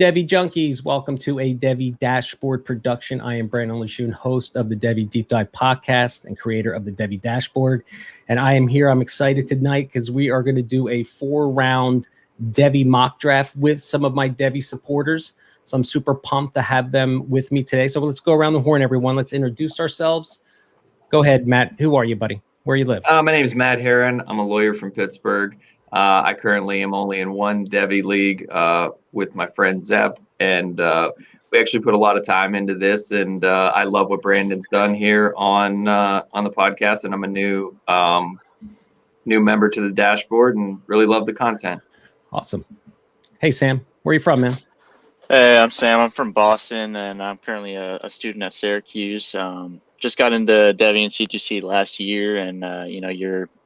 Devy Junkies? Welcome to a Devy Dashboard production. I am Brandon Lejeune, host of the Devy Deep Dive podcast and creator of the Devy Dashboard. And I am here. I'm excited tonight because we are going to do a 4-round Devy mock draft with some of my Devy supporters. So I'm super pumped to have them with me today. So let's go around the horn, everyone. Let's introduce ourselves. Go ahead, Matt. Who are you, buddy? Where you live? My name is Matt Herron. I'm a lawyer from Pittsburgh. I currently am only in one Devy league with my friend Zeb, and we actually put a lot of time into this. And I love what Brandon's done here on the podcast. And I'm a new member to the dashboard, and really love the content. Awesome. Hey, Sam, where are you from, man? Hey, I'm Sam. I'm from Boston, and I'm currently a student at Syracuse. Just got into Devy and C2C last year, and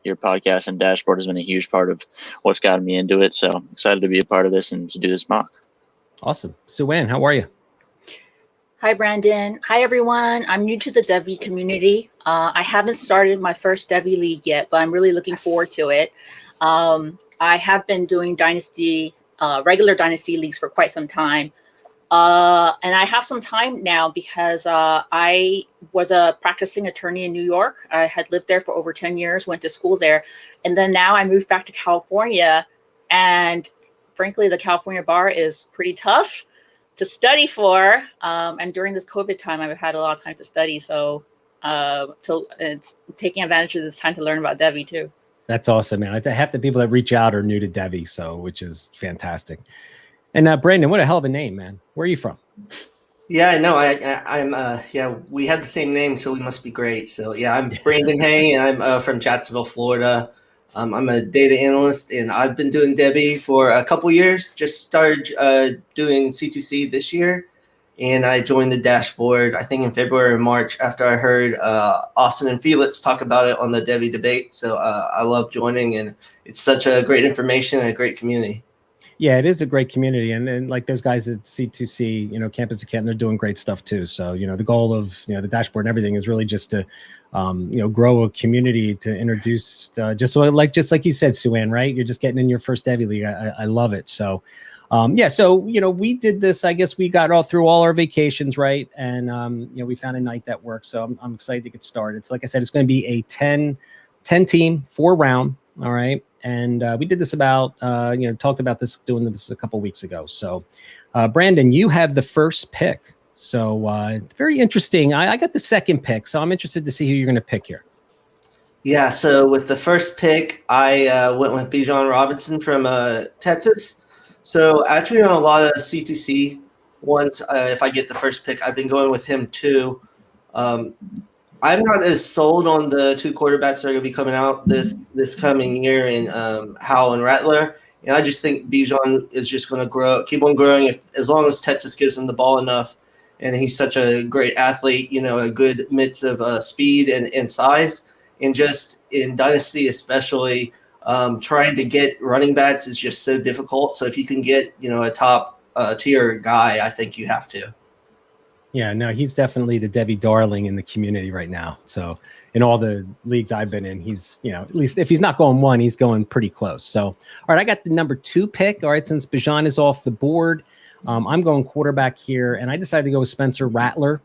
your podcast and dashboard has been a huge part of what's gotten me into it. So I'm excited to be a part of this and to do this mock. Awesome. Sue-Ann, how are you? Hi, Brandon. Hi, everyone. I'm new to the Devy community. I haven't started my first Devy league yet, but I'm really looking forward to it. I have been doing regular Dynasty leagues for quite some time. And I have some time now because I was a practicing attorney in New York. I had lived there for over 10 years, went to school there. And then now I moved back to California. And frankly, the California bar is pretty tough to study for. And during this COVID time, I've had a lot of time to study. So it's taking advantage of this time to learn about Devy too. That's awesome, man. Half the people that reach out are new to Devy, which is fantastic. And Brandon, what a hell of a name, man. Where are you from? Yeah, I know. I'm we have the same name, so we must be great. So yeah, I'm Brandon Hay, and I'm from Jacksonville, Florida. I'm a data analyst, and I've been doing Devy for a couple years. Just started doing C2C this year, and I joined the dashboard, I think in February or March, after I heard Austin and Felix talk about it on the Devy debate. So I love joining, and it's such a great information and a great community. Yeah, it is a great community. And like those guys at C2C, Campus to Canton, they're doing great stuff too. So, the goal of, the dashboard and everything is really just to, grow a community, to introduce, just like you said, Sue-Ann, right? You're just getting in your first Devy league. I love it. So, we did this, I guess we got through all our vacations, right? And, we found a night that worked. So I'm excited to get started. So like I said, it's going to be a 10 team, 4-round. All right. And we did this talked about doing this a couple weeks ago. So, Brandon, you have the first pick. So it's very interesting. I got the second pick. So I'm interested to see who you're going to pick here. Yeah. So with the first pick, I went with Bijan Robinson from Texas. So actually on a lot of C2C ones, if I get the first pick, I've been going with him too. I'm not as sold on the two quarterbacks that are going to be coming out this coming year in Howell and Rattler. And I just think Bijan is just going to keep on growing as long as Texas gives him the ball enough. And he's such a great athlete, a good mix of speed and size. And just in Dynasty especially, trying to get running backs is just so difficult. So if you can get, a top tier guy, I think you have to. Yeah, no, he's definitely the Devy darling in the community right now. So in all the leagues I've been in, he's, at least if he's not going one, he's going pretty close. So, all right, I got the number 2 pick. All right, since Bijan is off the board, I'm going quarterback here, and I decided to go with Spencer Rattler.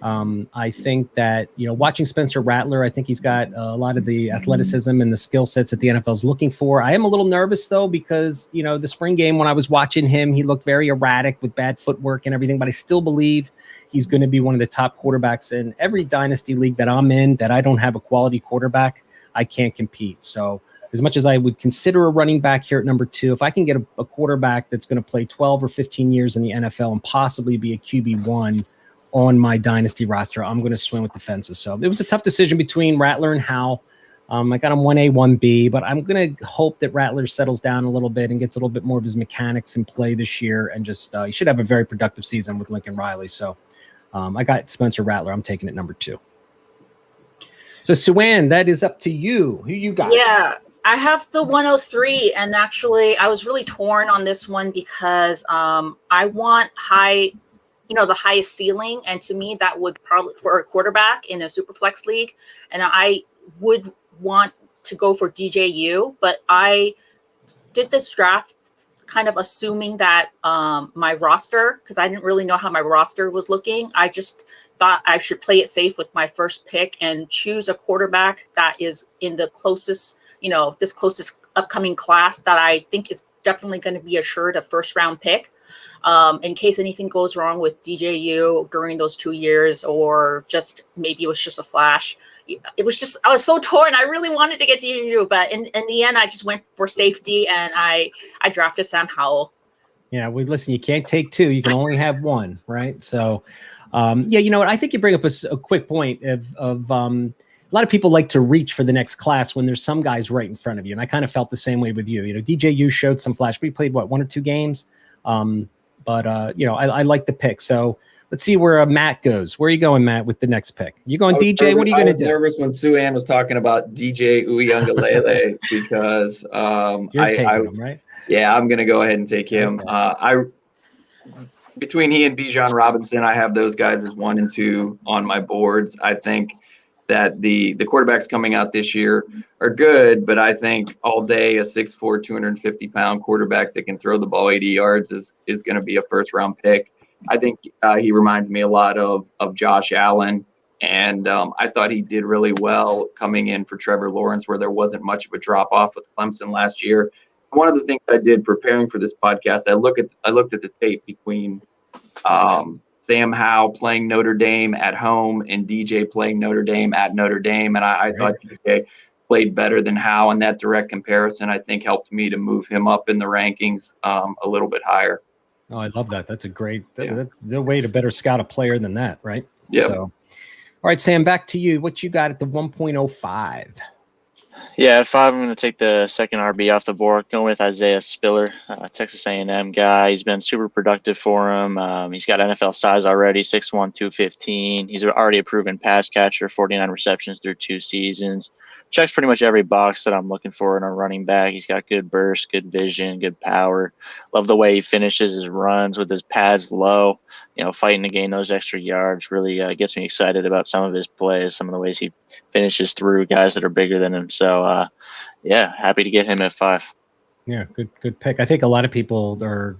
I think that, watching Spencer Rattler, I think he's got a lot of the athleticism and the skill sets that the NFL is looking for. I am a little nervous, though, because, the spring game, when I was watching him, he looked very erratic with bad footwork and everything, but I still believe he's going to be one of the top quarterbacks in every Dynasty league that I'm in, that I don't have a quality quarterback. I can't compete. So as much as I would consider a running back here at number 2, if I can get a quarterback that's going to play 12 or 15 years in the NFL and possibly be a QB1 on my Dynasty roster, I'm going to swing with the fences. So it was a tough decision between Rattler and Howell. I got him 1A, 1B, but I'm going to hope that Rattler settles down a little bit and gets a little bit more of his mechanics in play this year, and just he should have a very productive season with Lincoln Riley. So I got Spencer Rattler. I'm taking it number 2. So Sue-Ann, that is up to you. Who you got? Yeah, I have the 103, and actually I was really torn on this one because I want the highest ceiling, and to me that would probably, for a quarterback in a super flex league, and I would want to go for DJU, but I did this draft kind of assuming that my roster, because I didn't really know how my roster was looking, I just thought I should play it safe with my first pick and choose a quarterback that is in the closest, this closest upcoming class that I think is definitely going to be assured a first round pick. In case anything goes wrong with DJU during those 2 years, or just maybe it was just a flash. It was just, I was so torn. I really wanted to get DJU, but in the end, I just went for safety and I drafted Sam Howell. Yeah, listen, you can't take two. You can only have one, right? So, yeah, you know what? I think you bring up a quick point of a lot of people like to reach for the next class when there's some guys right in front of you. And I kind of felt the same way with you. DJU showed some flash, but he played, 1 or 2 games? But I like the pick. So let's see where Matt goes. Where are you going, Matt, with the next pick? You going DJ? What are you going to do? I was nervous when Sue Ann was talking about DJ Uiagalelei because You're taking him, right? Yeah, I'm going to go ahead and take him. Okay. Between he and Bijan Robinson, I have those guys as 1 and 2 on my boards. I think that the quarterbacks coming out this year are good, but I think all day a 6'4", 250-pound quarterback that can throw the ball 80 yards is going to be a first-round pick. I think he reminds me a lot of Josh Allen, and I thought he did really well coming in for Trevor Lawrence, where there wasn't much of a drop-off with Clemson last year. One of the things I did preparing for this podcast, I looked at the tape between Sam Howell playing Notre Dame at home and DJ playing Notre Dame at Notre Dame. And I thought DJ played better than Howell, and that direct comparison, I think, helped me to move him up in the rankings a little bit higher. Oh, I love that. That's a great that's the way to better scout a player than that, right? Yeah. So, all right, Sam, back to you. What you got at the 1.05? Yeah, at 5, I'm going to take the second RB off the board, going with Isaiah Spiller, Texas A&M guy. He's been super productive for him. He's got NFL size already, 6'1", 215. He's already a proven pass catcher, 49 receptions through 2 seasons. Checks pretty much every box that I'm looking for in a running back. He's got good burst, good vision, good power. Love the way he finishes his runs with his pads low, fighting to gain those extra yards. Really gets me excited about some of his plays, some of the ways he finishes through guys that are bigger than him. So, happy to get him at 5. Yeah, good pick. I think a lot of people are,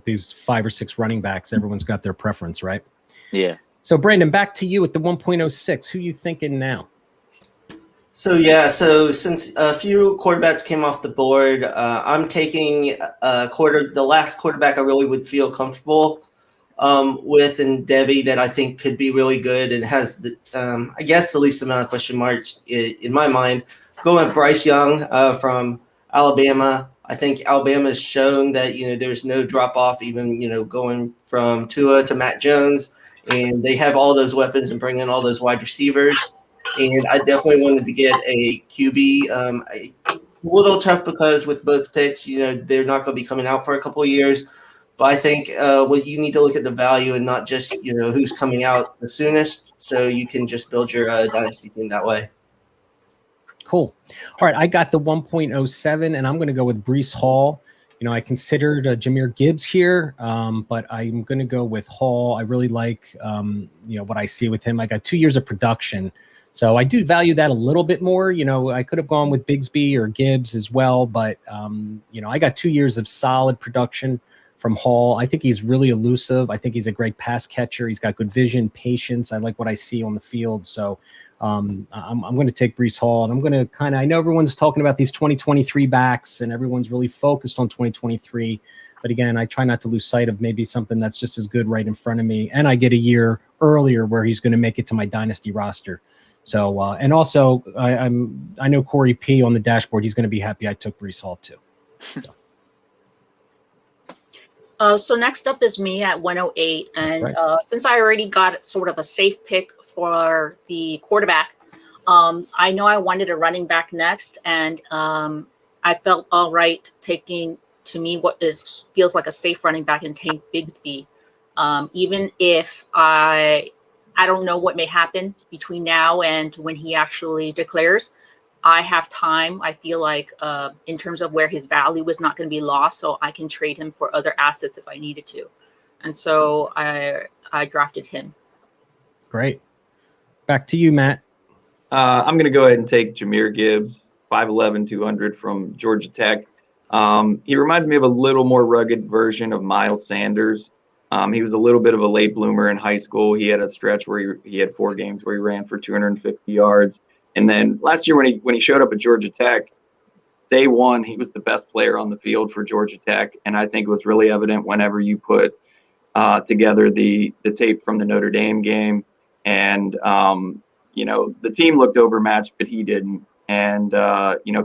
these 5 or 6 running backs, everyone's got their preference, right? Yeah. So, Brandon, back to you at the 1.06. Who you thinking now? So since a few quarterbacks came off the board, I'm taking the last quarterback I really would feel comfortable with in Devy that I think could be really good and has the least amount of question marks in my mind. Going with Bryce Young from Alabama. I think Alabama has shown that there's no drop off, even going from Tua to Matt Jones, and they have all those weapons and bring in all those wide receivers. And I definitely wanted to get a QB. A little tough because with both picks, they're not going to be coming out for a couple of years. But I think what you need to look at the value and not just who's coming out the soonest, so you can just build your dynasty team that way. Cool. All right, I got the 1.07, and I'm going to go with Breece Hall. I considered Jahmyr Gibbs here, but I'm going to go with Hall. I really like what I see with him. I got 2 years of production. So I do value that a little bit more. I could have gone with Bigsby or Gibbs as well, but, I got 2 years of solid production from Hall. I think he's really elusive. I think he's a great pass catcher. He's got good vision, patience. I like what I see on the field. So I'm going to take Breece Hall, and I'm going to I know everyone's talking about these 2023 backs, and everyone's really focused on 2023. But again, I try not to lose sight of maybe something that's just as good right in front of me. And I get a year earlier where he's going to make it to my dynasty roster. So, and also I know Corey P on the dashboard. He's going to be happy I took Breece Hall too. So next up is me at 108. And right. Since I already got sort of a safe pick for the quarterback, I know I wanted a running back next. And I felt all right taking, to me, what feels like a safe running back and Tank Bigsby. Even if I don't know what may happen between now and when he actually declares. I have time. I feel like in terms of where his value is not going to be lost, so I can trade him for other assets if I needed to. And so I drafted him. Great. Back to you, Matt. I'm going to go ahead and take Jahmyr Gibbs, 5'11", 200 from Georgia Tech. He reminds me of a little more rugged version of Miles Sanders. He was a little bit of a late bloomer in high school. He had a stretch where he had 4 games where he ran for 250 yards. And then last year when he showed up at Georgia Tech, day one, he was the best player on the field for Georgia Tech. And I think it was really evident whenever you put together the tape from the Notre Dame game. And, the team looked overmatched, but he didn't. And,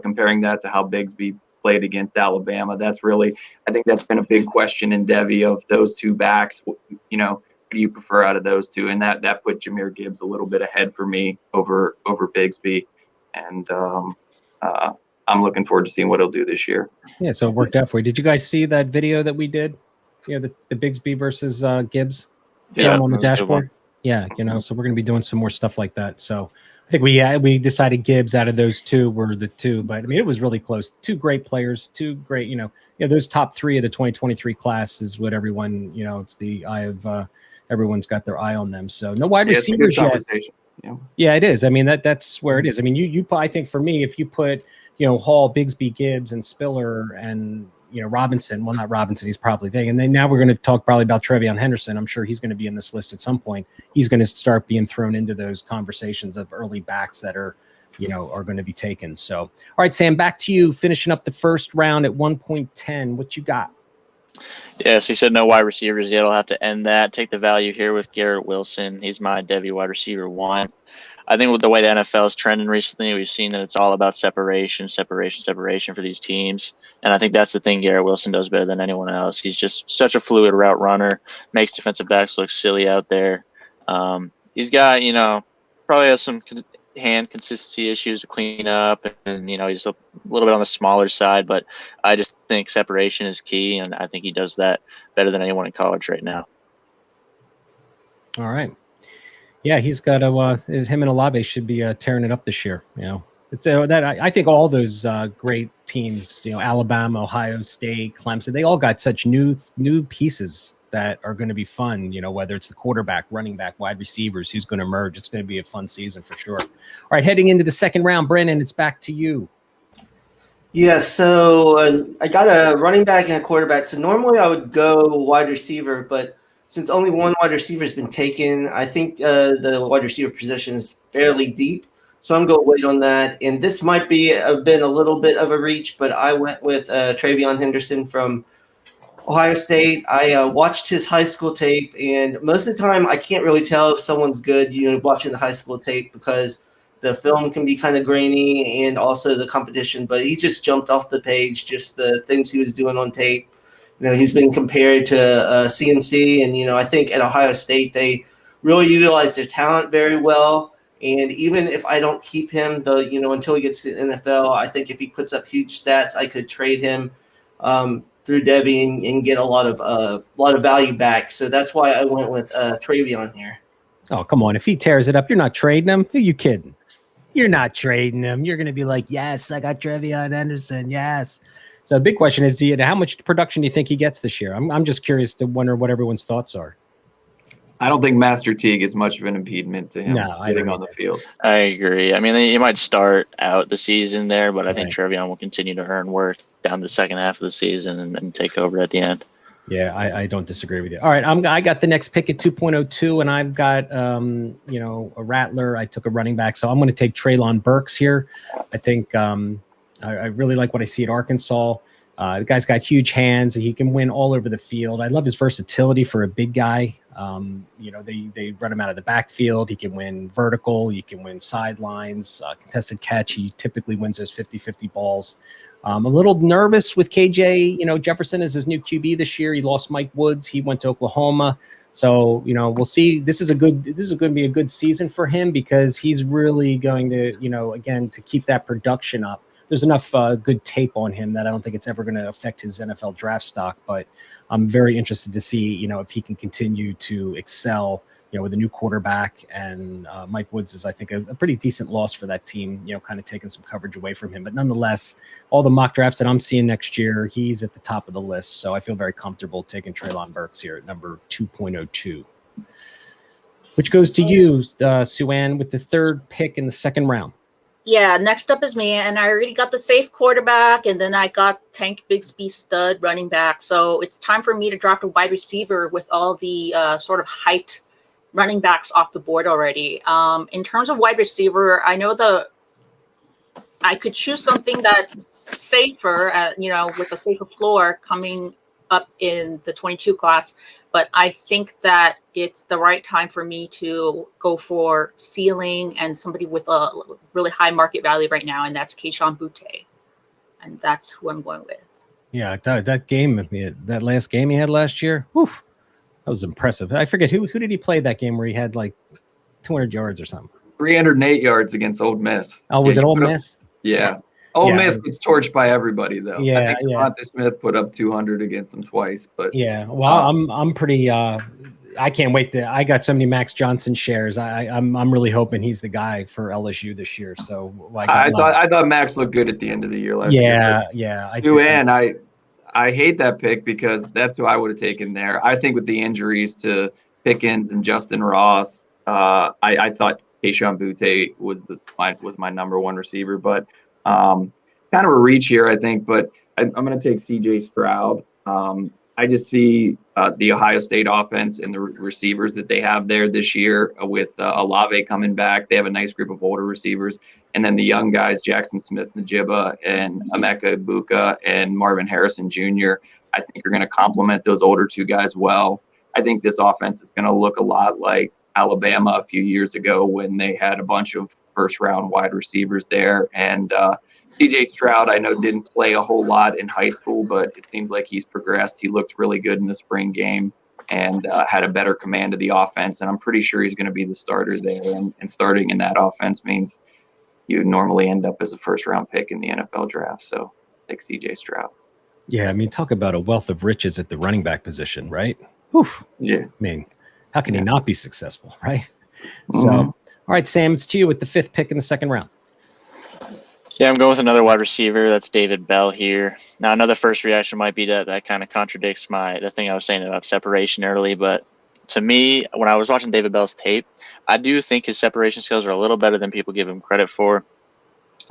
comparing that to how Bigsby played against Alabama, I think that's been a big question in Devy of those 2 backs. Who do you prefer out of those 2? And that put Jahmyr Gibbs a little bit ahead for me over Bigsby. And I'm looking forward to seeing what he'll do this year. Yeah, so it worked out for you. Did you guys see that video that we did? The Bigsby versus Gibbs film on the dashboard? Yeah, so we're going to be doing some more stuff like that. So I think we decided Gibbs out of those 2 were the 2, but I mean, it was really close. 2 great players, 2 great, those top 3 of the 2023 class is what everyone, it's the eye of, everyone's got their eye on them. So no wide receivers yet. Yeah, it is. I mean, that's where it is. I mean, I think for me, if you put, Hall, Bigsby, Gibbs, and Spiller, and Robinson. Well, not Robinson. He's probably there. And then now we're going to talk probably about Trayvon Henderson. I'm sure he's going to be in this list at some point. He's going to start being thrown into those conversations of early backs that are going to be taken. So, all right, Sam, back to you. Finishing up the first round at 1.10. What you got? Yeah, so you said no wide receivers yet. I'll have to end that. Take the value here with Garrett Wilson. He's my Devy wide receiver 1. I think with the way the NFL is trending recently, we've seen that it's all about separation for these teams. And I think that's the thing Garrett Wilson does better than anyone else. He's just such a fluid route runner, makes defensive backs look silly out there. He's got, probably has some hand consistency issues to clean up. And, he's a little bit on the smaller side. But I just think separation is key. And I think he does that better than anyone in college right now. All right. Yeah, he's got him and Olave should be tearing it up this year. It's I think all those great teams, Alabama, Ohio State, Clemson, they all got such new pieces that are going to be fun. Whether it's the quarterback, running back, wide receivers, who's going to emerge. It's going to be a fun season for sure. All right, heading into the second round, Brandon, it's back to you. Yeah, so I got a running back and a quarterback. So normally I would go wide receiver, but since only one wide receiver has been taken, I think the wide receiver position is fairly deep. So I'm going to wait on that. And this might have been a little bit of a reach, but I went with Trayvon Henderson from Ohio State. I watched his high school tape, and most of the time I can't really tell if someone's good, watching the high school tape because the film can be kind of grainy and also the competition. But he just jumped off the page, just the things he was doing on tape. He's been compared to CNC, and, I think at Ohio State, they really utilize their talent very well. And even if I don't keep him, until he gets to the NFL, I think if he puts up huge stats, I could trade him through Devy and get a lot of value back. So that's why I went with Trayvon here. Oh, come on. If he tears it up, you're not trading him. Who are you kidding? You're not trading him. You're going to be like, yes, I got Trayvon Henderson. Yes. So the big question is, how much production do you think he gets this year? I'm just curious to wonder what everyone's thoughts are. I don't think Master Teague is much of an impediment to him getting on the field. I agree. I mean, he might start out the season there, but I think Trayvon will continue to earn work down the second half of the season and take over at the end. Yeah, I don't disagree with you. All right, I got the next pick at 2.02, and I've got a Rattler. I took a running back, so I'm going to take Treylon Burks here. I think I really like what I see at Arkansas. The guy's got huge hands, and he can win all over the field. I love his versatility for a big guy. They run him out of the backfield. He can win vertical. He can win sidelines, contested catch. He typically wins those 50-50 balls. I'm a little nervous with KJ. Jefferson is his new QB this year. He lost Mike Woods. He went to Oklahoma. So, we'll see. This is going to be a good season for him because he's really going to, again, to keep that production up. There's enough good tape on him that I don't think it's ever going to affect his NFL draft stock. But I'm very interested to see, if he can continue to excel, with a new quarterback. And Mike Woods is, I think, a pretty decent loss for that team, kind of taking some coverage away from him. But nonetheless, all the mock drafts that I'm seeing next year, he's at the top of the list. So I feel very comfortable taking Treylon Burks here at number 2.02. Which goes to you, Sue Ann, with the third pick in the second round. Yeah, next up is me, and I already got the safe quarterback, and then I got Tank Bigsby stud running back. So it's time for me to draft a wide receiver with all the sort of hyped running backs off the board already. In terms of wide receiver, I know I could choose something that's safer, with a safer floor coming up in the 22 class. But I think that it's the right time for me to go for ceiling and somebody with a really high market value right now, and that's Kayshon Boutte. And that's who I'm going with. Yeah, that game, that last game he had last year, whew, that was impressive. I forget who did he play that game where he had like 200 yards or something. 308 yards against Old Miss. Oh, was it Old Miss? Yeah. Old Miss gets torched by everybody, though. Yeah, I think Devontae Smith put up 200 against them twice. But yeah, well, I'm pretty. I can't wait I got so many Max Johnson shares. I'm really hoping he's the guy for LSU this year. So I thought Max looked good at the end of the year last year. Yeah. I hate that pick because that's who I would have taken there. I think with the injuries to Pickens and Justin Ross, I thought Kayshon Boutte was my number one receiver, but kind of a reach here, I think. But I'm going to take C.J. Stroud. I just see the Ohio State offense and the receivers that they have there this year with Olave coming back. They have a nice group of older receivers. And then the young guys, Jackson Smith-Njigba and Emeka Egbuka and Marvin Harrison Jr., I think are going to complement those older two guys well. I think this offense is going to look a lot like Alabama a few years ago when they had a bunch of first-round wide receivers there. And C.J. Stroud, I know, didn't play a whole lot in high school, but it seems like he's progressed. He looked really good in the spring game and had a better command of the offense. And I'm pretty sure he's going to be the starter there. And starting in that offense means you normally end up as a first-round pick in the NFL draft. So take C.J. Stroud. Yeah, I mean, talk about a wealth of riches at the running back position, right? Whew. Yeah. I mean, how can he not be successful, right? Mm-hmm. So, all right, Sam, it's to you with the 5th pick in the 2nd round. Yeah, I'm going with another wide receiver. That's David Bell here. Now, another first reaction might be that kind of contradicts the thing I was saying about separation early. But to me, when I was watching David Bell's tape, I do think his separation skills are a little better than people give him credit for.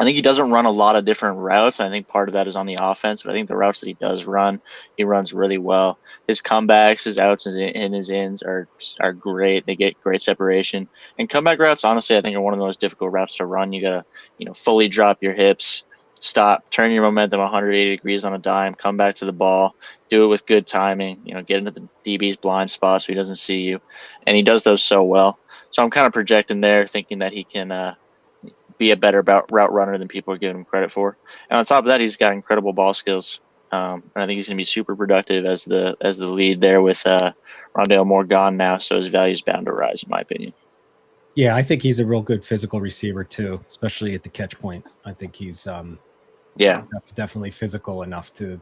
I think he doesn't run a lot of different routes. I think part of that is on the offense, but I think the routes that he does run, he runs really well. His comebacks, his outs, and his ins are great. They get great separation. And comeback routes, honestly, I think are one of the most difficult routes to run. You gotta, fully drop your hips, stop, turn your momentum 180 degrees on a dime, come back to the ball, do it with good timing. Get into the DB's blind spot so he doesn't see you, and he does those so well. So I'm kind of projecting there, thinking that he can be a better route runner than people are giving him credit for. And on top of that, he's got incredible ball skills. And I think he's going to be super productive as the lead there with Rondale Moore gone now. So his value is bound to rise, in my opinion. Yeah, I think he's a real good physical receiver too, especially at the catch point. I think he's definitely physical enough to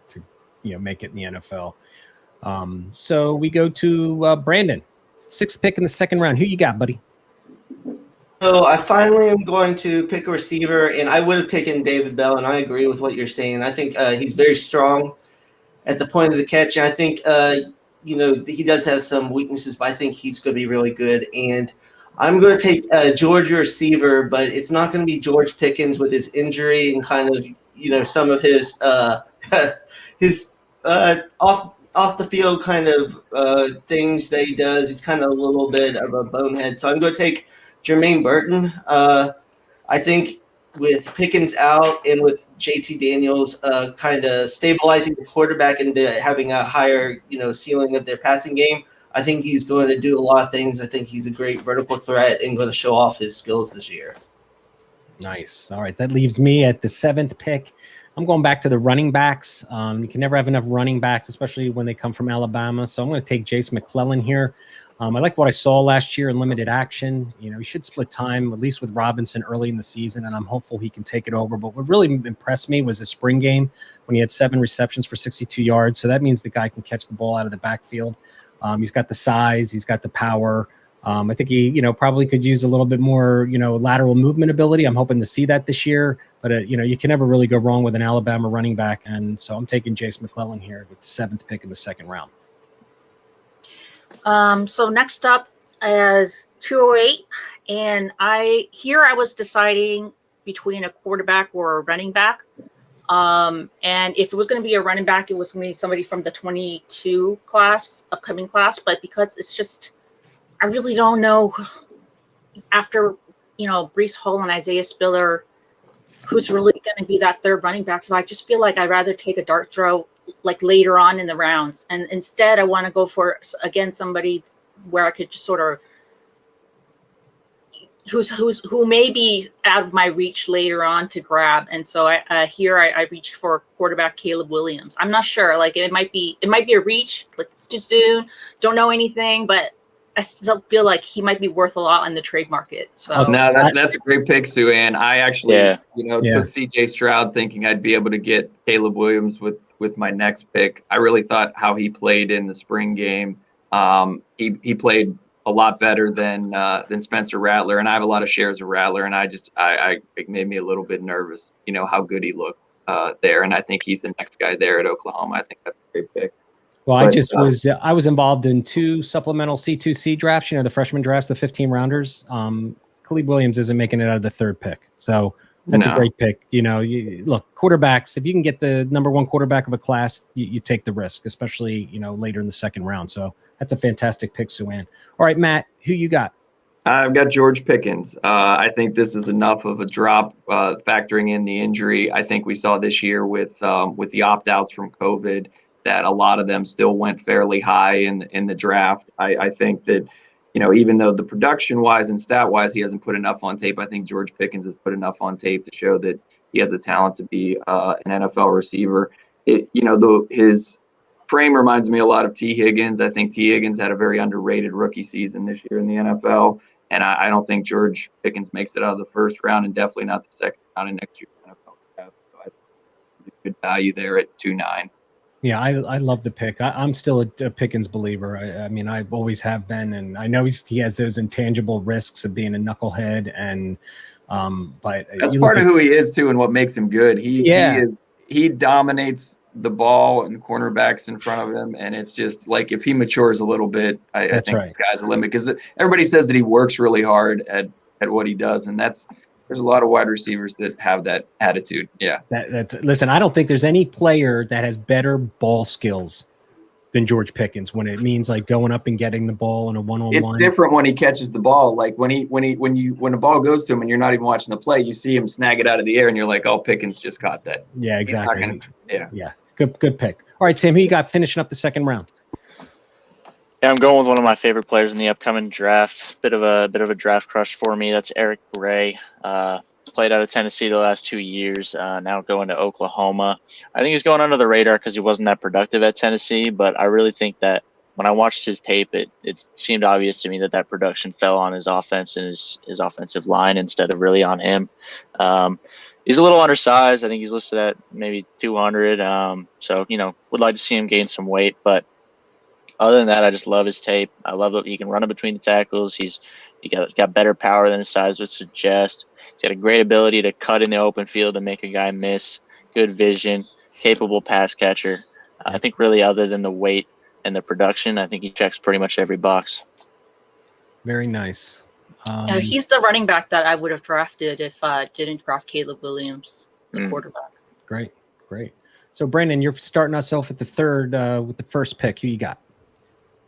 make it in the NFL. So we go to Brandon, 6th pick in the 2nd round. Who you got, buddy? So I finally am going to pick a receiver, and I would have taken David Bell, and I agree with what you're saying. I think he's very strong at the point of the catch, and I think he does have some weaknesses, but I think he's going to be really good. And I'm going to take a Georgia receiver, but it's not going to be George Pickens with his injury and kind of some of his off the field kind of things that he does. He's kind of a little bit of a bonehead, so I'm going to take Jermaine Burton. I think with Pickens out and with JT Daniels kind of stabilizing the quarterback and having a higher ceiling of their passing game, I think he's going to do a lot of things. I think he's a great vertical threat and going to show off his skills this year. Nice. All right, that leaves me at the 7th pick. I'm going back to the running backs. You can never have enough running backs, especially when they come from Alabama. So I'm going to take Jace McClellan here. I like what I saw last year in limited action. He should split time, at least with Robinson early in the season, and I'm hopeful he can take it over. But what really impressed me was his spring game when he had 7 receptions for 62 yards. So that means the guy can catch the ball out of the backfield. He's got the size. He's got the power. I think he, probably could use a little bit more, lateral movement ability. I'm hoping to see that this year. But, you can never really go wrong with an Alabama running back. And so I'm taking Jace McClellan here with the 7th pick in the 2nd round. So next up is 208, and I was deciding between a quarterback or a running back. And if it was going to be a running back, it was going to be somebody from the 22 upcoming class. But because it's just, I really don't know after, Breece Hall and Isaiah Spiller, who's really going to be that third running back. So I just feel like I'd rather take a dart throw like later on in the rounds. And instead I want to go for, again, somebody where I could just sort of, who may be out of my reach later on to grab. And so I reached for quarterback Caleb Williams. I'm not sure, like it might be a reach, like it's too soon, don't know anything, but I still feel like he might be worth a lot in the trade market. So no, that's a great pick, Sue Ann. I actually, took CJ Stroud thinking I'd be able to get Caleb Williams with my next pick. I really thought how he played in the spring game. He played a lot better than Spencer Rattler, and I have a lot of shares of Rattler, and it made me a little bit nervous, how good he looked there, and I think he's the next guy there at Oklahoma. I think that's a great pick. Well, I was involved in 2 supplemental C2C drafts, the freshman drafts, the 15 rounders. Caleb Williams isn't making it out of the 3rd pick, so that's a great pick. Look, quarterbacks, if you can get the number 1 quarterback of a class, you take the risk, especially later in the 2nd round. So that's a fantastic pick, Sue Ann. All right, Matt, who you got? I've got George Pickens. I think this is enough of a drop, factoring in the injury. I think we saw this year with the opt-outs from COVID that a lot of them still went fairly high in the draft. I think that, even though the production-wise and stat-wise he hasn't put enough on tape, I think George Pickens has put enough on tape to show that he has the talent to be an NFL receiver. His frame reminds me a lot of T. Higgins. I think T. Higgins had a very underrated rookie season this year in the NFL, and I don't think George Pickens makes it out of the 1st round and definitely not the 2nd round in next year's NFL draft. So I think there's a good value there at 2.9. Yeah, I love the pick. I'm still a Pickens believer. I mean, I always have been, and I know he has those intangible risks of being a knucklehead, and but that's part of who he is too, and what makes him good. He dominates the ball and cornerbacks in front of him, and it's just like if he matures a little bit, I think the sky's the limit, because everybody says that he works really hard at what he does, and there's a lot of wide receivers that have that attitude. Yeah. Listen, I don't think there's any player that has better ball skills than George Pickens when it means like going up and getting the ball in a one-on-one. It's different when he catches the ball. Like when the ball goes to him and you're not even watching the play, you see him snag it out of the air and you're like, oh, Pickens just caught that. Yeah, exactly. Yeah. Good pick. All right, Sam, who you got finishing up the 2nd round? Yeah, I'm going with one of my favorite players in the upcoming draft. Bit of a draft crush for me. That's Eric Gray. Played out of Tennessee the last 2 years. Now going to Oklahoma. I think he's going under the radar because he wasn't that productive at Tennessee. But I really think that when I watched his tape, it seemed obvious to me that production fell on his offense and his offensive line instead of really on him. He's a little undersized. I think he's listed at maybe 200. So would like to see him gain some weight, but other than that, I just love his tape. I love that he can run in between the tackles. He got better power than his size would suggest. He's got a great ability to cut in the open field and make a guy miss. Good vision, capable pass catcher. I think really other than the weight and the production, I think he checks pretty much every box. Very nice. He's the running back that I would have drafted if I didn't draft Caleb Williams, the quarterback. Great. So, Brandon, you're starting us off at the 3rd with the 1st pick. Who you got?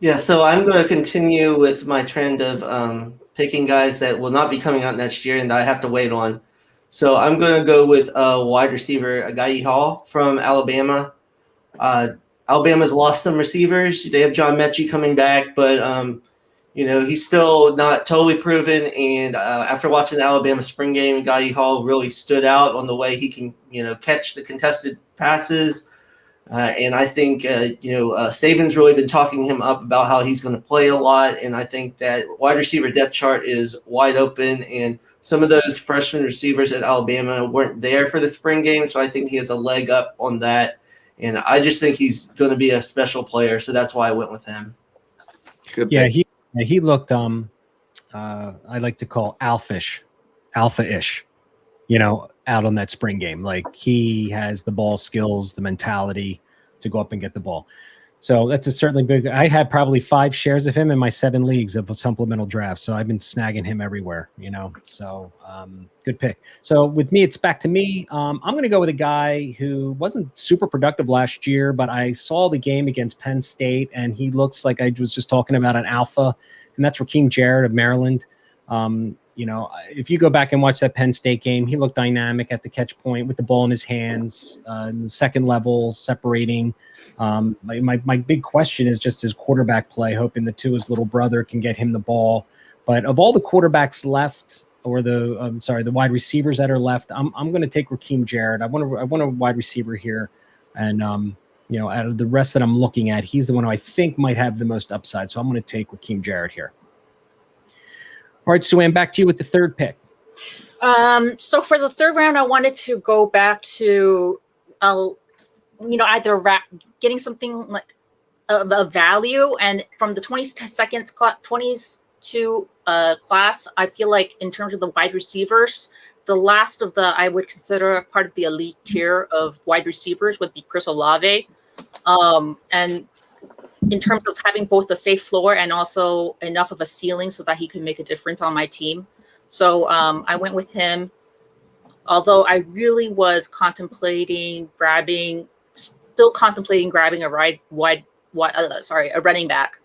Yeah, so I'm going to continue with my trend of picking guys that will not be coming out next year and that I have to wait on. So I'm going to go with wide receiver Agiye Hall from Alabama. Alabama's lost some receivers. They have John Metchi coming back, but he's still not totally proven. And after watching the Alabama spring game, Agiye Hall really stood out on the way he can catch the contested passes. And I think, Saban's really been talking him up about how he's going to play a lot. And I think that wide receiver depth chart is wide open. And some of those freshman receivers at Alabama weren't there for the spring game. So I think he has a leg up on that. And I just think he's going to be a special player. So that's why I went with him. Good yeah, pick. he looked, I like to call alpha-ish, out on that spring game. Like he has the ball skills, the mentality to go up and get the ball. So that's a certainly big. I had probably 5 shares of him in my 7 leagues of a supplemental draft. So I've been snagging him everywhere, So good pick. So with me, it's back to me. I'm going to go with a guy who wasn't super productive last year, but I saw the game against Penn State, and he looks like I was just talking about an alpha, and that's Raheem Jarrett of Maryland. If you go back and watch that Penn State game, he looked dynamic at the catch point with the ball in his hands, in the second level, separating. My big question is just his quarterback play, hoping that Tua's little brother can get him the ball. But of all the quarterbacks left, or the wide receivers that are left, I'm going to take Raheem Jarrett. I want a wide receiver here, and out of the rest that I'm looking at, he's the one who I think might have the most upside. So I'm going to take Raheem Jarrett here. All right, Sue Ann, back to you with the third pick. So for the third round, I wanted to go back to, either getting something like of value, and from the 22 class, I feel like in terms of the wide receivers, the last of the I would consider part of the elite tier of wide receivers would be Chris Olave, and in terms of having both a safe floor and also enough of a ceiling so that he could make a difference on my team. So I went with him, although I really was contemplating grabbing a running back.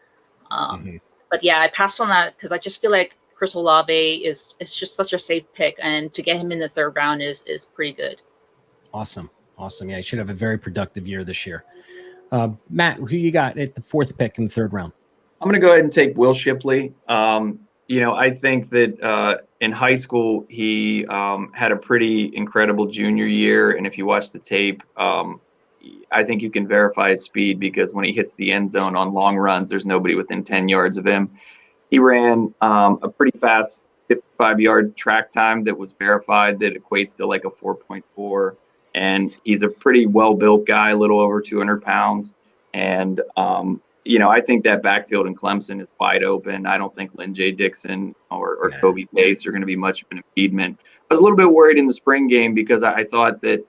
But yeah, I passed on that because I just feel like Chris Olave is just such a safe pick, and to get him in the third round is pretty good. Awesome. Yeah, he should have a very productive year this year. Matt, who you got at the 4th pick in the 3rd round? I'm going to go ahead and take Will Shipley. I think that in high school, he had a pretty incredible junior year. And if you watch the tape, I think you can verify his speed, because when he hits the end zone on long runs, there's nobody within 10 yards of him. He ran a pretty fast 55-yard track time that was verified that equates to like a 4.4. And he's a pretty well-built guy, a little over 200 pounds. And, I think that backfield in Clemson is wide open. I don't think Lynn J. Dixon or Kobe Pace are going to be much of an impediment. I was a little bit worried in the spring game because I thought that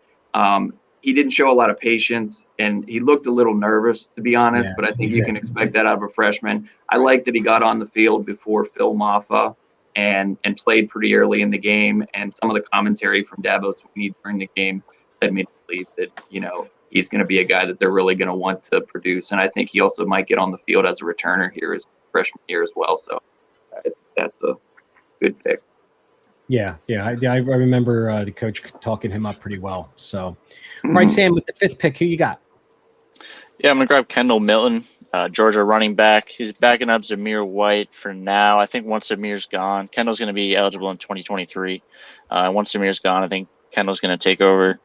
he didn't show a lot of patience, and he looked a little nervous, to be honest. But I think you can expect that out of a freshman. I like that he got on the field before Phil Maffa and played pretty early in the game. And some of the commentary from Dabo Swinney during the game led me to believe that, he's going to be a guy that they're really going to want to produce. And I think he also might get on the field as a returner here his freshman year as well. So that's a good pick. Yeah. I remember the coach talking him up pretty well. So, all right, Sam, with the 5th pick, who you got? Yeah, I'm going to grab Kendall Milton, Georgia running back. He's backing up Zamir White for now. I think once Zamir's gone, Kendall's going to be eligible in 2023. Once Zamir's gone, I think Kendall's going to take over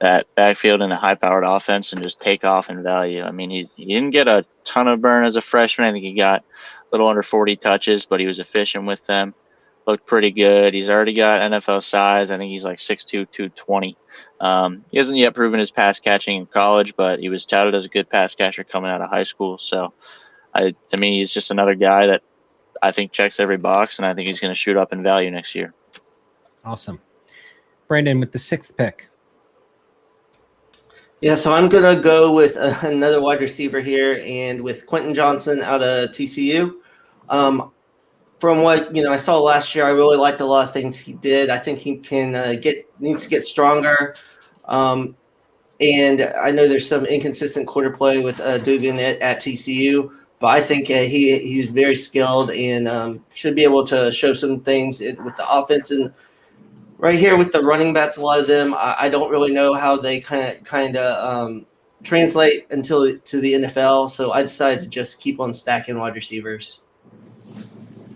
that backfield in a high-powered offense and just take off in value. I mean, he didn't get a ton of burn as a freshman. I think he got a little under 40 touches, but he was efficient with them. Looked pretty good. He's already got NFL size. I think he's like 6'2", 220. He hasn't yet proven his pass catching in college, but he was touted as a good pass catcher coming out of high school. So, to me, he's just another guy that I think checks every box, and I think he's going to shoot up in value next year. Awesome. Brandon, with the 6th pick. Yeah, so I'm going to go with another wide receiver here, and with Quentin Johnson out of TCU. From what I saw last year, I really liked a lot of things he did. I think he needs to get stronger. And I know there's some inconsistent quarter play with Dugan at TCU, but I think he's very skilled and should be able to show some things with the offense. And right here with the running backs, a lot of them, I don't really know how they kind of translate until to the NFL. So I decided to just keep on stacking wide receivers.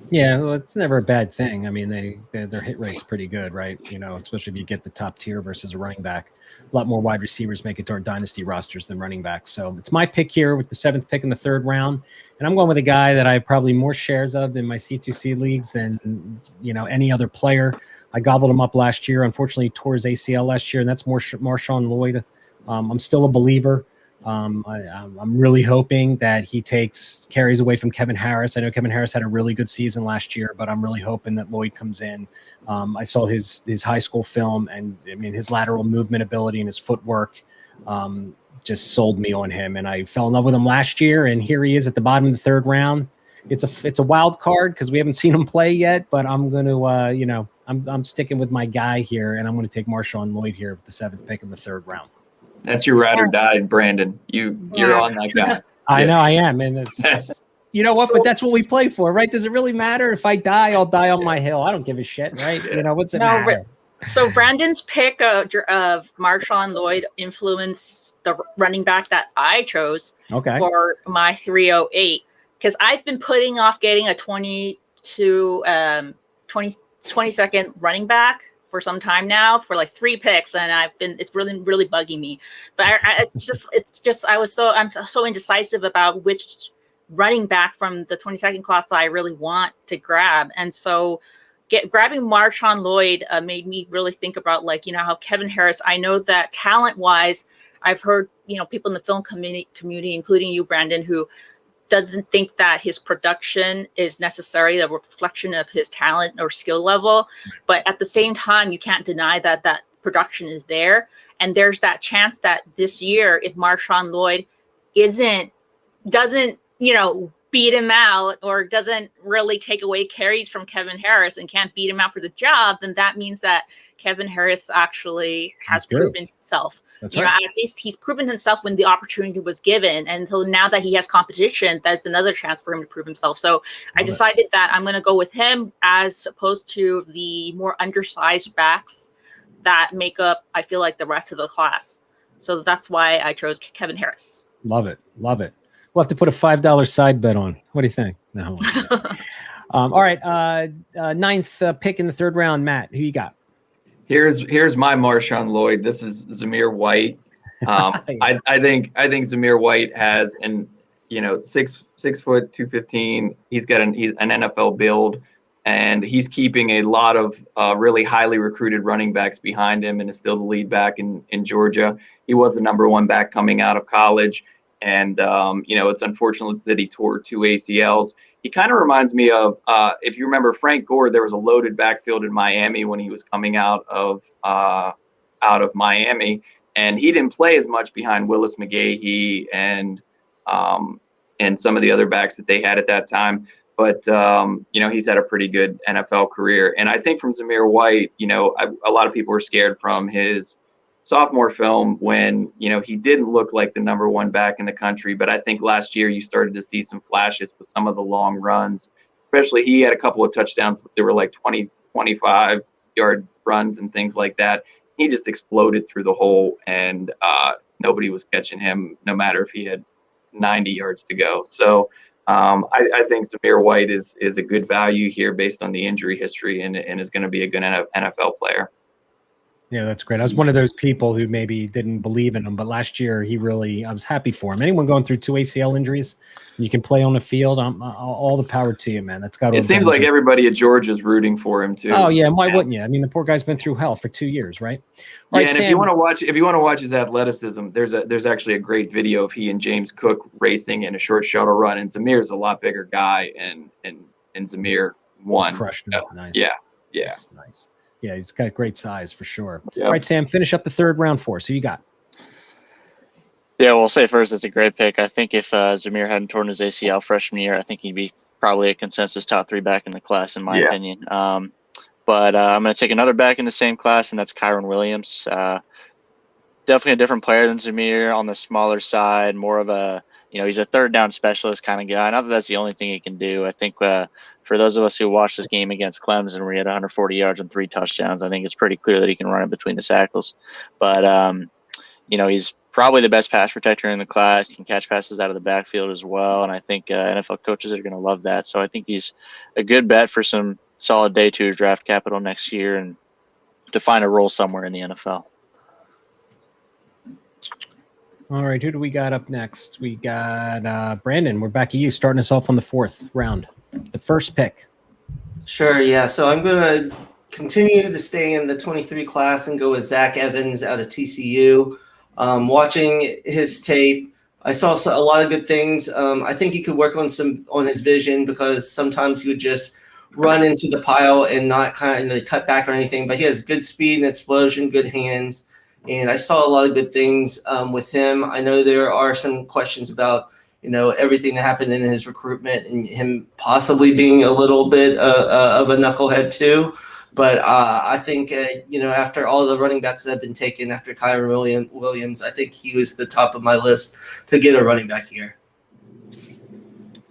Yeah, well, it's never a bad thing. I mean, their hit rate's pretty good, right? Especially if you get the top tier versus a running back. A lot more wide receivers make it to our dynasty rosters than running backs. So it's my pick here with the 7th pick in the 3rd round. And I'm going with a guy that I have probably more shares of in my C2C leagues than, any other player. I gobbled him up last year. Unfortunately, he tore his ACL last year, and that's Marshawn Lloyd. I'm still a believer. I'm really hoping that he takes carries away from Kevin Harris. I know Kevin Harris had a really good season last year, but I'm really hoping that Lloyd comes in. I saw his high school film, and I mean his lateral movement ability and his footwork just sold me on him, and I fell in love with him last year, and here he is at the bottom of the third round. It's a wild card because we haven't seen him play yet, but I'm going to, I'm sticking with my guy here, and I'm going to take Marshawn Lloyd here with the 7th pick in the 3rd round. That's your ride or die, Brandon. You're on that guy. I know I am, and it's you know what, but that's what we play for, right? Does it really matter if I die? I'll die on my hill. I don't give a shit, right? You know what's it matter? So Brandon's pick of Marshawn Lloyd influenced the running back that I chose for my 308. Because I've been putting off getting a 20-second running back for some time now, for like 3 picks, and it's really bugging me. But I'm so indecisive about which running back from the 22nd class that I really want to grab, and so grabbing Marshawn Lloyd made me really think about, like, how Kevin Harris. I know that talent wise, I've heard people in the film community, including you, Brandon, who doesn't think that his production is necessarily a reflection of his talent or skill level. But at the same time, you can't deny that production is there. And there's that chance that this year, if Marshawn Lloyd doesn't beat him out or doesn't really take away carries from Kevin Harris and can't beat him out for the job, then that means that Kevin Harris actually has proven himself. At least he's proven himself when the opportunity was given. And so now that he has competition, that's another chance for him to prove himself. So I decided that I'm going to go with him as opposed to the more undersized backs that make up, I feel like, the rest of the class. So that's why I chose Kevin Harris. Love it. We'll have to put a $5 side bet on. What do you think? No. All right. 9th pick in the 3rd round, Matt, who you got? Here's my Marshawn Lloyd. This is Zamir White. I think Zamir White has 6 foot 215. He's an NFL build, and he's keeping a lot of really highly recruited running backs behind him, and is still the lead back in Georgia. He was the number 1 back coming out of college, and it's unfortunate that he tore 2 ACLs. He kind of reminds me of, if you remember Frank Gore, there was a loaded backfield in Miami when he was coming out of Miami, and he didn't play as much behind Willis McGahee and some of the other backs that they had at that time. But, he's had a pretty good NFL career. And I think from Zamir White, a lot of people were scared from his sophomore film when, he didn't look like the number 1 back in the country. But I think last year you started to see some flashes with some of the long runs, especially he had a couple of touchdowns. They were like 20, 25-yard runs and things like that. He just exploded through the hole, and nobody was catching him, no matter if he had 90 yards to go. So I think Zamir White is a good value here based on the injury history and is going to be a good NFL player. Yeah, that's great. I was one of those people who maybe didn't believe in him, but last year I was happy for him. Anyone going through 2 ACL injuries, you can play on the field. All the power to you, man. That's got. It seems like everybody at Georgia is rooting for him too. Oh yeah, and why wouldn't you? I mean, the poor guy's been through hell for 2 years, right? All right, and Sam, if you want to watch his athleticism, there's actually a great video of he and James Cook racing in a short shuttle run, and Zamir's a lot bigger guy, and Zamir won. Just crushed him. Nice. Yeah. That's nice. Yeah, he's got great size for sure. Yep. All right, Sam, finish up the 3rd round for us. Who you got? Yeah, well, I'll say first, it's a great pick. I think if Zamir hadn't torn his ACL freshman year, I think he'd be probably a consensus top 3 back in the class, in my opinion. But I'm going to take another back in the same class, and that's Kyron Williams. Definitely a different player than Zamir, on the smaller side, more of a, he's a 3rd down specialist kind of guy. Not that that's the only thing he can do. I think for those of us who watched this game against Clemson where he had 140 yards and 3 touchdowns, I think it's pretty clear that he can run it between the tackles. But, he's probably the best pass protector in the class. He can catch passes out of the backfield as well, and I think NFL coaches are going to love that. So I think he's a good bet for some solid day 2 draft capital next year and to find a role somewhere in the NFL. All right, who do we got up next? We got Brandon. We're back at you, starting us off on the 4th round. The 1st pick. Sure, yeah. So I'm going to continue to stay in the 23 class and go with Zach Evans out of TCU. Watching his tape, I saw a lot of good things. I think he could work on his vision, because sometimes he would just run into the pile and not kind of cut back or anything. But he has good speed and explosion, good hands. And I saw a lot of good things with him. I know there are some questions about, everything that happened in his recruitment and him possibly being a little bit of a knucklehead too. But I think, after all the running backs that have been taken after Kyron Williams, I think he was the top of my list to get a running back here.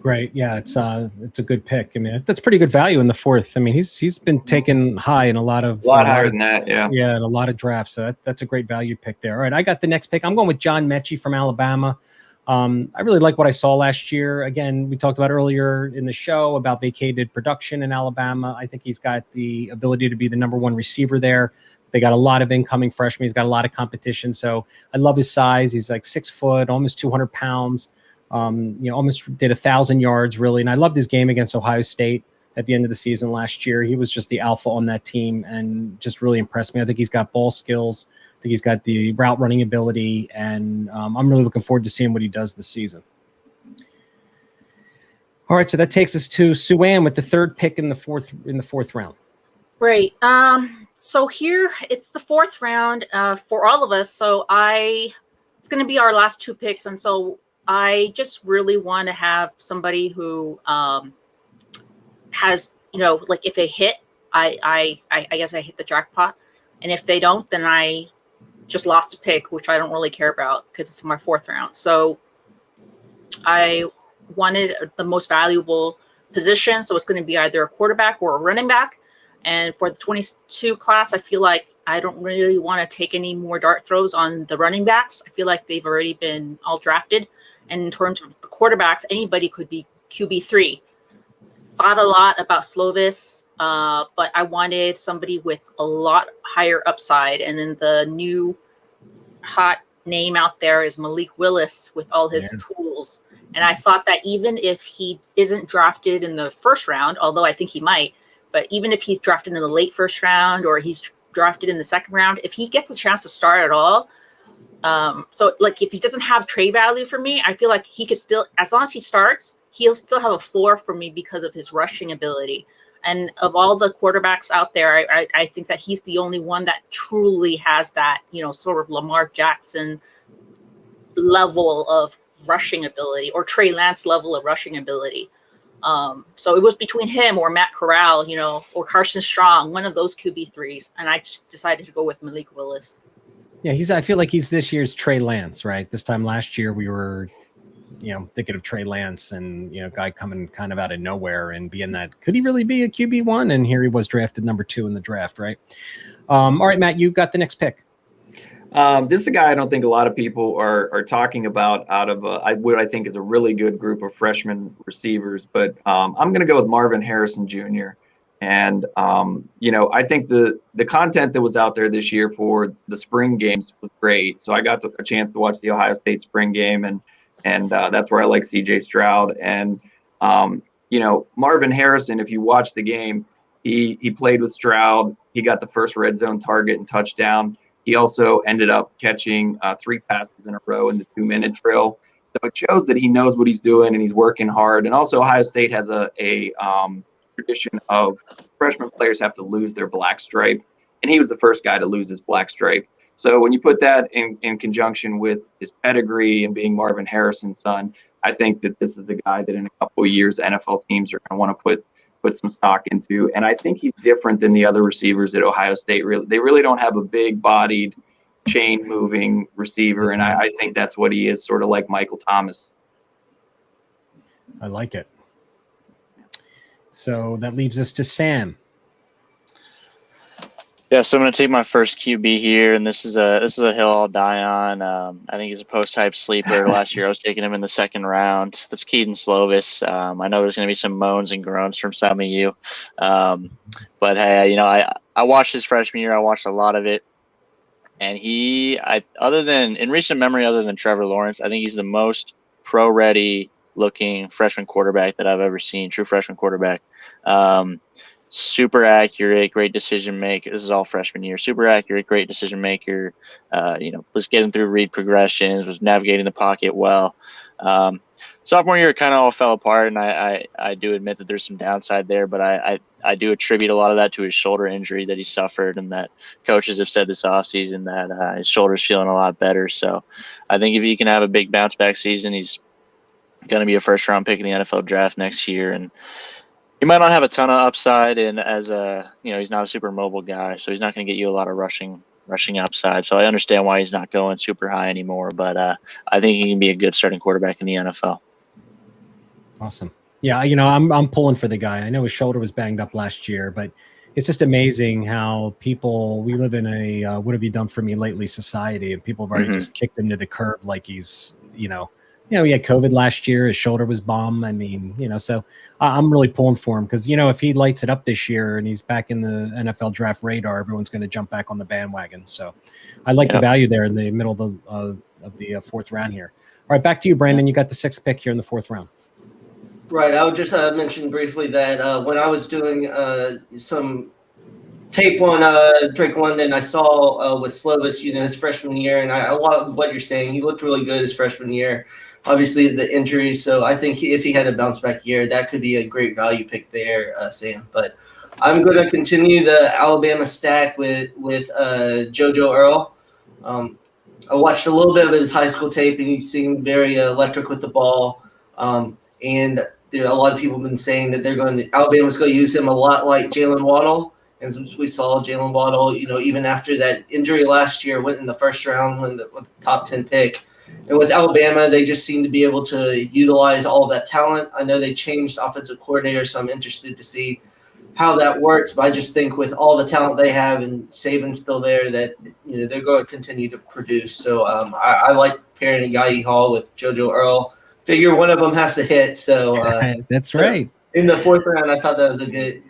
Great. Yeah, it's a good pick. I mean, that's pretty good value in the fourth. I mean, he's been taken high in a lot higher than that. Yeah. Yeah, in a lot of drafts. So that's a great value pick there. All right, I got the next pick. I'm going with John Metchi from Alabama. I really like what I saw last year. Again, we talked about earlier in the show about vacated production in Alabama. I think he's got the ability to be the number one receiver there. They got a lot of incoming freshmen. He's got a lot of competition. So I love his size. He's like 6 foot, almost 200 pounds. Almost did 1,000 yards really. And I loved his game against Ohio State at the end of the season last year. He was just the alpha on that team and just really impressed me. I think he's got ball skills. I think he's got the route running ability, and I'm really looking forward to seeing what he does this season. All right, so that takes us to Sue Ann with the third pick in the fourth round. Right. So here it's the fourth round for all of us. So it's going to be our last 2 picks, and so I just really want to have somebody who has, like if they hit, I guess I hit the jackpot, and if they don't, then I just lost a pick, which I don't really care about because it's my 4th round. So I wanted the most valuable position. So it's going to be either a quarterback or a running back. And for the 22 class, I feel like I don't really want to take any more dart throws on the running backs. I feel like they've already been all drafted. And in terms of the quarterbacks, anybody could be QB3. Thought a lot about Slovis, but I wanted somebody with a lot higher upside. And then the new hot name out there is Malik Willis with all his tools. And I thought that even if he isn't drafted in the 1st round, although I think he might, but even if he's drafted in the late 1st round or he's drafted in the 2nd round, if he gets a chance to start at all, so like if he doesn't have trade value for me, I feel like he could still, as long as he starts, he'll still have a floor for me because of his rushing ability. And of all the quarterbacks out there, I think that he's the only one that truly has that, sort of Lamar Jackson level of rushing ability or Trey Lance level of rushing ability. So it was between him or Matt Corral, or Carson Strong, one of those QB3s. And I just decided to go with Malik Willis. Yeah, I feel like he's this year's Trey Lance, right? This time last year we were, thinking of Trey Lance and, guy coming kind of out of nowhere and being that, could he really be a QB1? And here he was drafted number 2 in the draft, right? All right, Matt, you got the next pick. This is a guy I don't think a lot of people are talking about out of what I think is a really good group of freshman receivers. But I'm going to go with Marvin Harrison Jr. And, I think the content that was out there this year for the spring games was great. So I got a chance to watch the Ohio State spring game, and that's where I like C.J. Stroud. And, Marvin Harrison, if you watch the game, he played with Stroud. He got the first red zone target and touchdown. He also ended up catching 3 passes in a row in the 2-minute drill. So it shows that he knows what he's doing and he's working hard. And also Ohio State has a tradition of freshman players have to lose their black stripe. And he was the first guy to lose his black stripe. So when you put that in conjunction with his pedigree and being Marvin Harrison's son, I think that this is a guy that in a couple of years NFL teams are going to want to put some stock into. And I think he's different than the other receivers at Ohio State. They really don't have a big-bodied, chain-moving receiver, and I think that's what he is, sort of like Michael Thomas. I like it. So that leaves us to Sam. Yeah, so I'm going to take my first QB here, and this is a hill I'll die on. I think he's a post-type sleeper. Last year I was taking him in the 2nd round. That's Kedan Slovis. I know there's going to be some moans and groans from some of you. But hey, I watched his freshman year. I watched a lot of it. And in recent memory, other than Trevor Lawrence, I think he's the most pro-ready looking freshman quarterback that I've ever seen, true freshman quarterback. super accurate, great decision maker. This is all freshman year. Super accurate, great decision maker. Was getting through read progressions, was navigating the pocket well. Sophomore year, it kind of all fell apart, and I do admit that there's some downside there, but I do attribute a lot of that to his shoulder injury that he suffered, and that coaches have said this offseason that his shoulder's feeling a lot better. So I think if he can have a big bounce back season, he's going to be a first round pick in the NFL draft next year. And he might not have a ton of upside, and he's not a super mobile guy, so he's not going to get you a lot of rushing upside. So I understand why he's not going super high anymore, but I think he can be a good starting quarterback in the NFL. Awesome. Yeah, I'm pulling for the guy. I know his shoulder was banged up last year, but it's just amazing how we live in a what have you done for me lately society, and people have already just kicked him to the curb like he's, he had COVID last year. His shoulder was bomb. I mean, so I'm really pulling for him because, if he lights it up this year and he's back in the NFL draft radar, everyone's going to jump back on the bandwagon. So I like the value there in the middle of the fourth round here. All right, back to you, Brandon. You got the sixth pick here in the fourth round. Right. I would just mention briefly that when I was doing some tape on Drake London, I saw with Slovis, his freshman year, and a lot of what you're saying, he looked really good his freshman year. Obviously, the injury. So I think if he had a bounce back year, that could be a great value pick there, Sam. But I'm going to continue the Alabama stack with Jojo Earl. I watched a little bit of his high school tape, and he seemed very electric with the ball. And a lot of people have been saying that Alabama's going to use him a lot like Jalen Waddle. And since we saw Jalen Waddle, even after that injury last year, went in the first round with the top 10 pick. And with Alabama, they just seem to be able to utilize all of that talent. I know they changed offensive coordinator, so I'm interested to see how that works. But I just think with all the talent they have and Saban's still there, that they're going to continue to produce. So I like pairing Yayi Hall with JoJo Earl. Figure one of them has to hit. So that's right. In the fourth round, I thought that was a good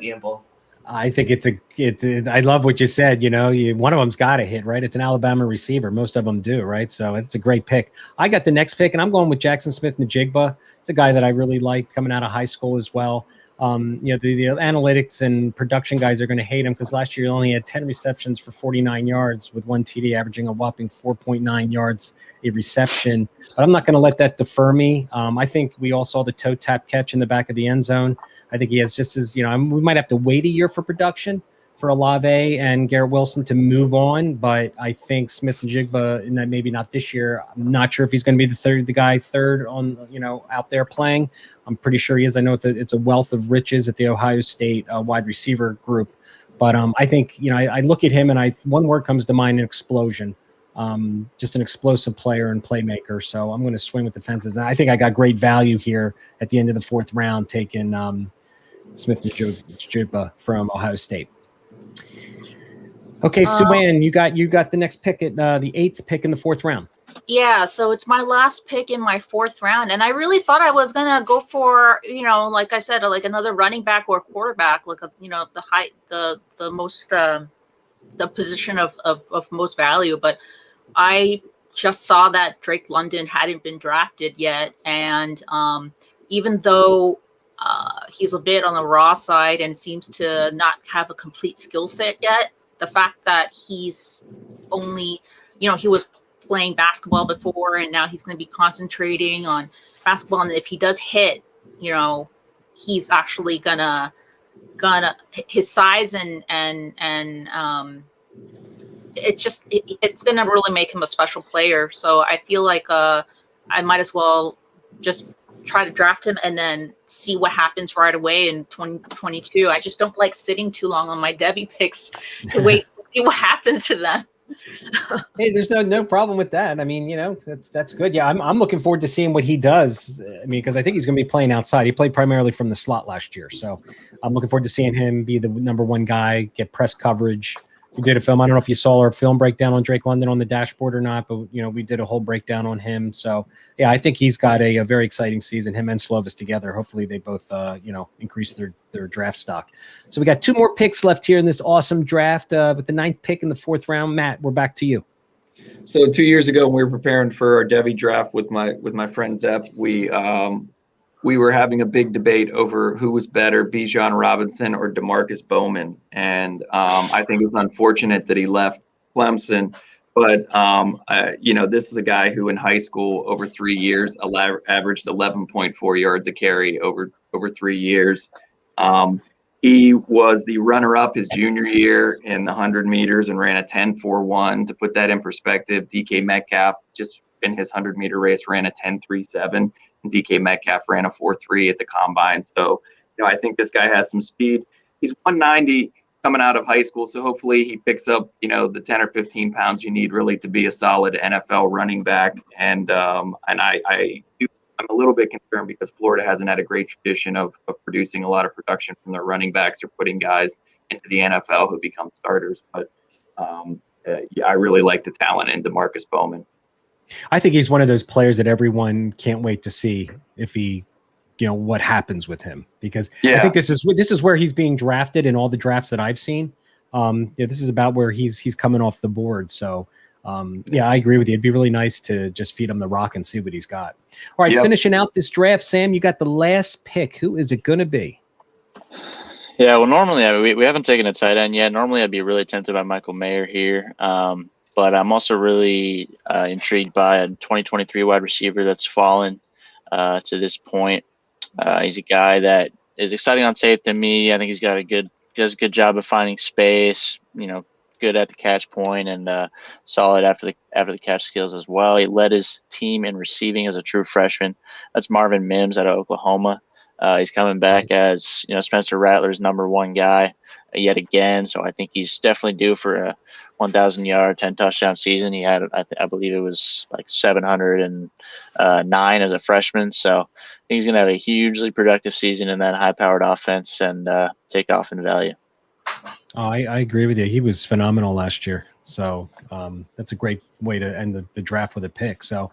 gamble. I think I love what you said. One of them's got to hit, right? It's an Alabama receiver. Most of them do, right? So it's a great pick. I got the next pick, and I'm going with Jackson Smith-Njigba. It's a guy that I really liked coming out of high school as well. The analytics and production guys are going to hate him because last year he only had 10 receptions for 49 yards with one TD, averaging a whopping 4.9 yards a reception. But I'm not going to let that defer me. I think we all saw the toe tap catch in the back of the end zone. I think he has just as, we might have to wait a year for production for Olave and Garrett Wilson to move on. But I think Smith-Njigba, and that maybe not this year. I'm not sure if he's going to be the guy third on, out there playing. I'm pretty sure he is. I know it's a wealth of riches at the Ohio State wide receiver group. But I think, I look at him and one word comes to mind, an explosion. Just an explosive player and playmaker. So I'm going to swing with the fences. And I think I got great value here at the end of the fourth round, taking Smith-Njigba from Ohio State. Okay, Sue-Ann, you got the next pick at the eighth pick in the fourth round. Yeah, so it's my last pick in my fourth round, and I really thought I was gonna go for, like I said, like another running back or quarterback, like the position of most value. But I just saw that Drake London hadn't been drafted yet, and even though he's a bit on the raw side and seems to not have a complete skill set yet, the fact that he's only, he was playing basketball before and now he's going to be concentrating on basketball, and if he does hit, he's actually gonna his size and it's gonna really make him a special player. So I feel like I might as well just try to draft him and then see what happens right away in 2022. I just don't like sitting too long on my Devy picks to wait to see what happens to them. Hey, there's no problem with that. I mean, that's good. Yeah, I'm looking forward to seeing what he does. I mean, because I think he's going to be playing outside. He played primarily from the slot last year, so I'm looking forward to seeing him be the number one guy, get press coverage. We did a film. I don't know if you saw our film breakdown on Drake London on the dashboard or not, but we did a whole breakdown on him. So yeah, I think he's got a very exciting season. Him and Slovis together. Hopefully they both increase their draft stock. So we got two more picks left here in this awesome draft with the ninth pick in the fourth round. Matt, we're back to you. So 2 years ago, when we were preparing for our Devy draft with my friend Zep, we we were having a big debate over who was better, Bijan Robinson or Demarcus Bowman. And I think it's unfortunate that he left Clemson. But, this is a guy who in high school over 3 years averaged 11.4 yards a carry over 3 years. He was the runner-up his junior year in the 100 meters and ran a 10.41. To put that in perspective, DK Metcalf just in his 100-meter race ran a 10.37, and DK Metcalf ran a 4.3 at the combine. So, I think this guy has some speed. He's 190 coming out of high school, so hopefully he picks up, the 10 or 15 pounds you need really to be a solid NFL running back. And I'm a little bit concerned because Florida hasn't had a great tradition of producing a lot of production from their running backs or putting guys into the NFL who become starters. But I really like the talent in Demarcus Bowman. I think he's one of those players that everyone can't wait to see if he, what happens with him, because I think this is where he's being drafted in all the drafts that I've seen. This is about where he's coming off the board. So I agree with you. It'd be really nice to just feed him the rock and see what he's got. All right, finishing out this draft, Sam, you got the last pick. Who is it going to be? Yeah, well, normally we haven't taken a tight end yet. Normally I'd be really tempted by Michael Mayer here. But I'm also really intrigued by a 2023 wide receiver that's fallen to this point. He's a guy that is exciting on tape to me. I think he's got does a good job of finding space, good at the catch point and solid after the catch skills as well. He led his team in receiving as a true freshman. That's Marvin Mims out of Oklahoma. He's coming back as Spencer Rattler's #1 guy yet again. So I think he's definitely due for a 1,000-yard, 10-touchdown season. He had, I believe it was like 709 as a freshman. So I think he's going to have a hugely productive season in that high-powered offense and take off in value. Oh, I agree with you. He was phenomenal last year. So that's a great way to end the draft with a pick. So,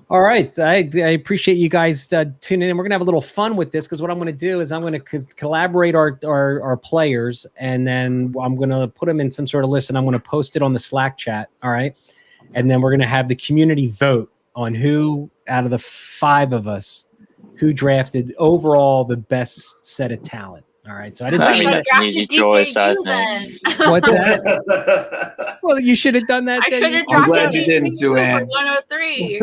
all right. I appreciate you guys tuning in. We're going to have a little fun with this because what I'm going to do is I'm going to collaborate our players, and then I'm going to put them in some sort of list, and I'm going to post it on the Slack chat. All right. And then we're going to have the community vote on who out of the 5 of us who drafted overall the best set of talent. All right, so I didn't. That's an easy choice, I think. What's that? Well, you should have done that. I should have I'm glad dropped you didn't, Sue-Ann. 103.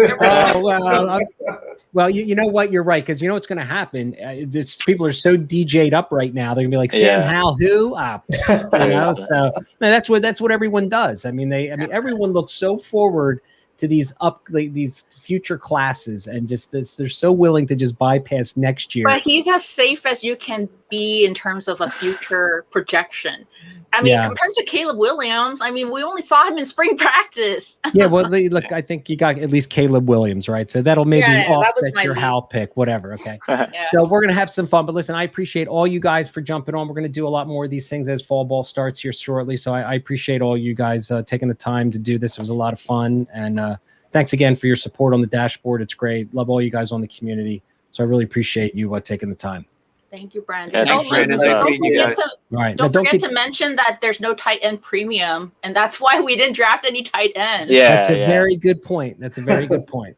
Well, you know what? You're right, because you know what's going to happen. People are so DJ'd up right now. They're going to be like, Sam Howell, who? So that's what everyone does. I mean, everyone looks so forward to these future classes, and just they're so willing to just bypass next year. But he's as safe as you can be in terms of a future projection. I mean, compared to Caleb Williams, I mean, we only saw him in spring practice. Look, I think you got at least Caleb Williams, right? So that'll maybe offset your Hal pick, whatever. Okay. So we're going to have some fun. But listen, I appreciate all you guys for jumping on. We're going to do a lot more of these things as fall ball starts here shortly. So I appreciate all you guys taking the time to do this. It was a lot of fun. And thanks again for your support on the dashboard. It's great. Love all you guys on the community. So I really appreciate you taking the time. Thank you, Brandon. Yeah, Don't forget to mention that there's no tight end premium, and that's why we didn't draft any tight ends. That's a very good point.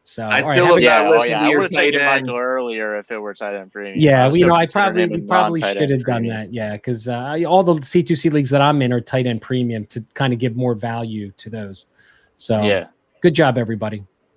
So I still have not listened to your tight end Michael earlier if it were tight end premium. Yeah, I probably should have done that. Yeah, because all the C2C leagues that I'm in are tight end premium to kind of give more value to those. So good job, everybody.